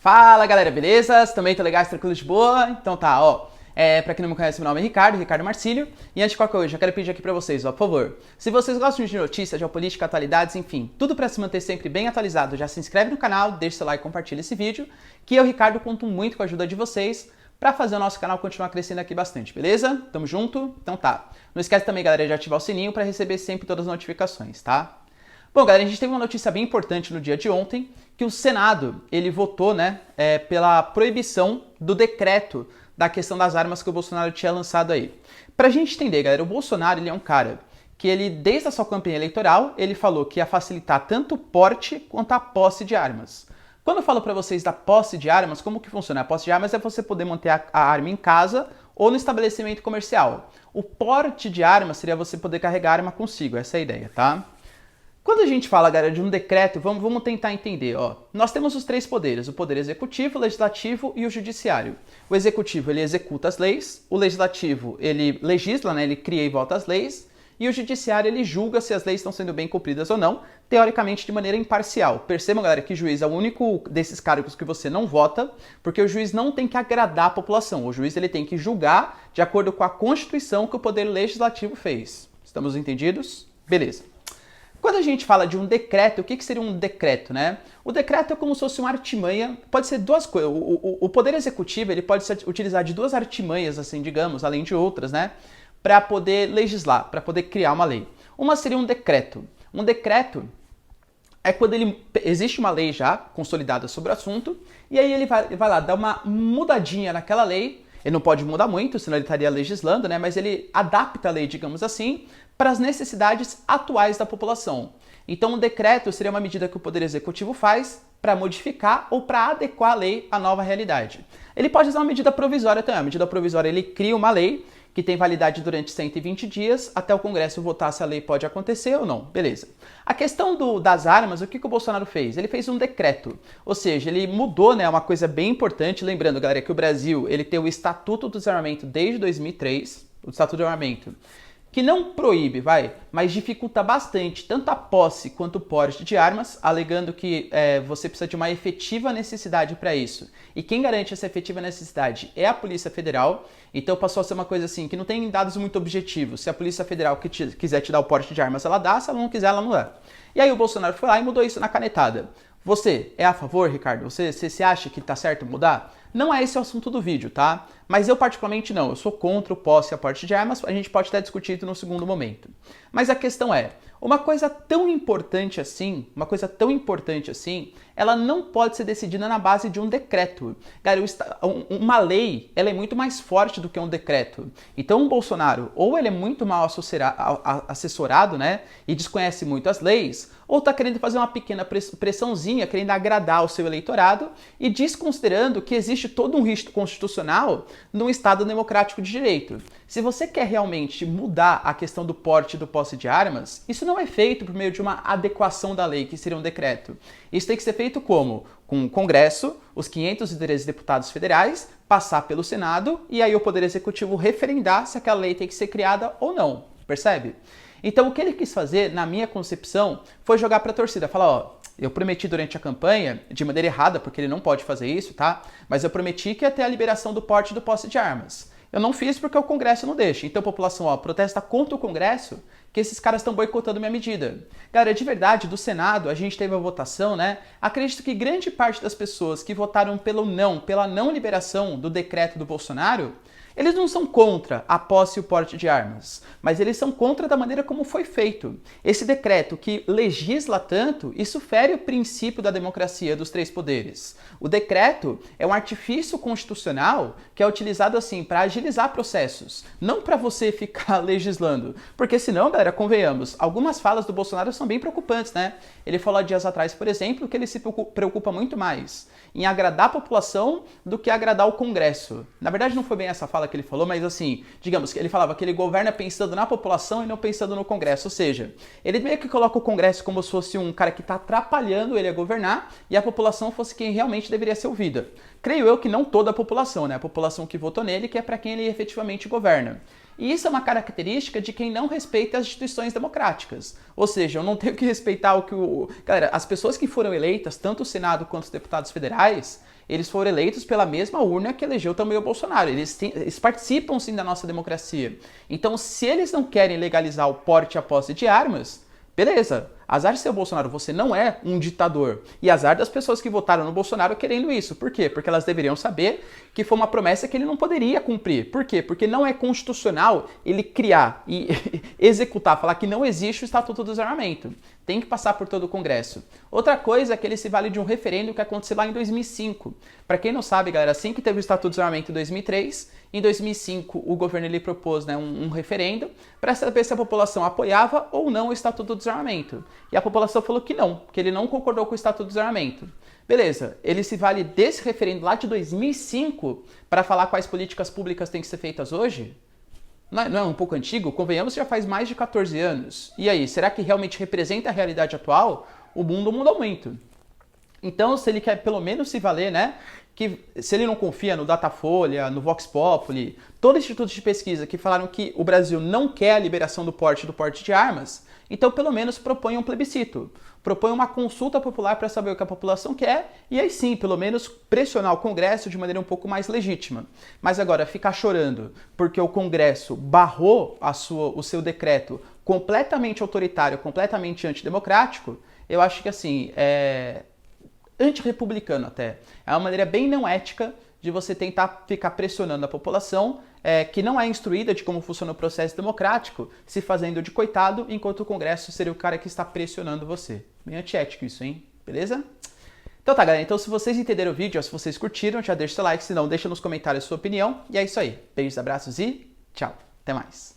Fala galera, beleza? Também tô legais, tranquilo, de boa? Então tá, ó. Pra quem não me conhece, meu nome é Ricardo Marcílio. E antes de qualquer coisa, eu quero pedir aqui pra vocês, ó, por favor. Se vocês gostam de notícias, geopolítica, atualidades, enfim, tudo pra se manter sempre bem atualizado, já se inscreve no canal, deixa seu like e compartilha esse vídeo, que eu, Ricardo, conto muito com a ajuda de vocês pra fazer o nosso canal continuar crescendo aqui bastante, beleza? Tamo junto? Então tá. Não esquece também, galera, de ativar o sininho pra receber sempre todas as notificações, tá? Bom, galera, a gente teve uma notícia bem importante no dia de ontem, que o Senado, ele votou, pela proibição do decreto da questão das armas que o Bolsonaro tinha lançado aí. Pra gente entender, galera, o Bolsonaro, ele é um cara que ele, desde a sua campanha eleitoral, ele falou que ia facilitar tanto o porte quanto a posse de armas. Quando eu falo pra vocês da posse de armas, como que funciona? A posse de armas é você poder manter a arma em casa ou no estabelecimento comercial. O porte de armas seria você poder carregar a arma consigo, essa é a ideia, tá? Quando a gente fala, galera, de um decreto, vamos tentar entender, ó. Nós temos os três poderes, o poder executivo, o legislativo e o judiciário. O executivo, ele executa as leis, o legislativo, ele legisla, né, ele cria e vota as leis, e o judiciário, ele julga se as leis estão sendo bem cumpridas ou não, teoricamente de maneira imparcial. Percebam, galera, que juiz é o único desses cargos que você não vota, porque o juiz não tem que agradar a população, o juiz ele tem que julgar de acordo com a Constituição que o poder legislativo fez. Estamos entendidos? Beleza. Quando a gente fala de um decreto, o que seria um decreto, né? O decreto é como se fosse uma artimanha, pode ser duas coisas. O poder executivo, ele pode se utilizar de duas artimanhas, assim, digamos, além de outras, né? Para poder legislar, para poder criar uma lei. Uma seria um decreto. Um decreto é quando existe uma lei já consolidada sobre o assunto, e aí ele vai lá dar uma mudadinha naquela lei. Ele não pode mudar muito, senão ele estaria legislando, né? Mas ele adapta a lei, digamos assim, para as necessidades atuais da população. Então, um decreto seria uma medida que o Poder Executivo faz para modificar ou para adequar a lei à nova realidade. Ele pode usar uma medida provisória também. A medida provisória, ele cria uma lei que tem validade durante 120 dias, até o Congresso votar se a lei pode acontecer ou não. Beleza. A questão das armas, o que o Bolsonaro fez? Ele fez um decreto, ou seja, ele mudou, né, uma coisa bem importante, lembrando, galera, que o Brasil, ele tem o Estatuto do Desarmamento desde 2003, o Estatuto do Armamento, que não proíbe, mas dificulta bastante tanto a posse quanto o porte de armas, alegando que você precisa de uma efetiva necessidade para isso. E quem garante essa efetiva necessidade é a Polícia Federal. Então passou a ser uma coisa assim, que não tem dados muito objetivos. Se a Polícia Federal quiser te dar o porte de armas, ela dá. Se ela não quiser, ela não dá. E aí o Bolsonaro foi lá e mudou isso na canetada. Você é a favor, Ricardo? Você acha que tá certo mudar? Não é esse o assunto do vídeo, tá? Mas eu particularmente não, eu sou contra o posse e a porte de armas, a gente pode até discutir isso no segundo momento. Mas a questão é, uma coisa tão importante assim, ela não pode ser decidida na base de um decreto. Galera, uma lei, ela é muito mais forte do que um decreto. Então o Bolsonaro, ou ele é muito mal assessorado, né, e desconhece muito as leis, ou tá querendo fazer uma pequena pressãozinha, querendo agradar o seu eleitorado e desconsiderando que existe todo um risco constitucional num Estado democrático de direito. Se você quer realmente mudar a questão do porte e do posse de armas, isso não é feito por meio de uma adequação da lei, que seria um decreto. Isso tem que ser feito como? Com o Congresso, os 513 deputados federais, passar pelo Senado e aí o Poder Executivo referendar se aquela lei tem que ser criada ou não, percebe? Então o que ele quis fazer, na minha concepção, foi jogar para a torcida, falar, ó, eu prometi durante a campanha, de maneira errada, porque ele não pode fazer isso, tá? Mas eu prometi que ia ter a liberação do porte e do posse de armas. Eu não fiz porque o Congresso não deixa. Então, população, ó, protesta contra o Congresso, que esses caras estão boicotando minha medida. Galera, de verdade, do Senado, a gente teve a votação, né? Acredito que grande parte das pessoas que votaram pela não liberação do decreto do Bolsonaro, eles não são contra a posse e o porte de armas, mas eles são contra da maneira como foi feito. Esse decreto que legisla tanto, isso fere o princípio da democracia dos três poderes. O decreto é um artifício constitucional que é utilizado assim para agilizar processos, não para você ficar legislando. Porque senão, galera, convenhamos, algumas falas do Bolsonaro são bem preocupantes, né? Ele falou há dias atrás, por exemplo, que ele se preocupa muito mais em agradar a população do que agradar o Congresso. Na verdade, não foi bem essa fala que ele falou, mas assim, digamos que ele falava que ele governa pensando na população e não pensando no Congresso. Ou seja, ele meio que coloca o Congresso como se fosse um cara que está atrapalhando ele a governar e a população fosse quem realmente deveria ser ouvida. Creio eu que não toda a população, né? A população que votou nele, que é para quem ele efetivamente governa. E isso é uma característica de quem não respeita as instituições democráticas. Ou seja, eu não tenho que respeitar o que o... Galera, as pessoas que foram eleitas, tanto o Senado quanto os deputados federais, eles foram eleitos pela mesma urna que elegeu também o Bolsonaro. Eles participam sim da nossa democracia. Então, se eles não querem legalizar o porte e a posse de armas, beleza. Azar de ser o Bolsonaro, você não é um ditador. E azar das pessoas que votaram no Bolsonaro querendo isso. Por quê? Porque elas deveriam saber que foi uma promessa que ele não poderia cumprir. Por quê? Porque não é constitucional ele criar e executar, falar que não existe o Estatuto do Desarmamento. Tem que passar por todo o Congresso. Outra coisa é que ele se vale de um referendo que aconteceu lá em 2005. Para quem não sabe, galera, assim que teve o Estatuto do Desarmamento em 2003, em 2005 o governo ele propôs, né, um referendo para saber se a população apoiava ou não o Estatuto do Desarmamento. E a população falou que não, que ele não concordou com o Estatuto do Desarmamento. Beleza, ele se vale desse referendo lá de 2005 para falar quais políticas públicas têm que ser feitas hoje? Não é um pouco antigo? Convenhamos que já faz mais de 14 anos. E aí, será que realmente representa a realidade atual? O mundo mudou muito. Então, se ele quer pelo menos se valer, né, que se ele não confia no Datafolha, no Vox Populi, todos os institutos de pesquisa que falaram que o Brasil não quer a liberação do porte de armas, então pelo menos propõe um plebiscito, propõe uma consulta popular para saber o que a população quer e aí sim, pelo menos pressionar o Congresso de maneira um pouco mais legítima. Mas agora, ficar chorando porque o Congresso barrou o seu decreto completamente autoritário, completamente antidemocrático, eu acho que assim, antirrepublicano até. É uma maneira bem não ética de você tentar ficar pressionando a população que não é instruída de como funciona o processo democrático, se fazendo de coitado, enquanto o Congresso seria o cara que está pressionando você. Bem antiético isso, hein? Beleza? Então tá, galera. Então se vocês entenderam o vídeo, se vocês curtiram, já deixa seu like, se não, deixa nos comentários a sua opinião. E é isso aí. Beijos, abraços e tchau. Até mais.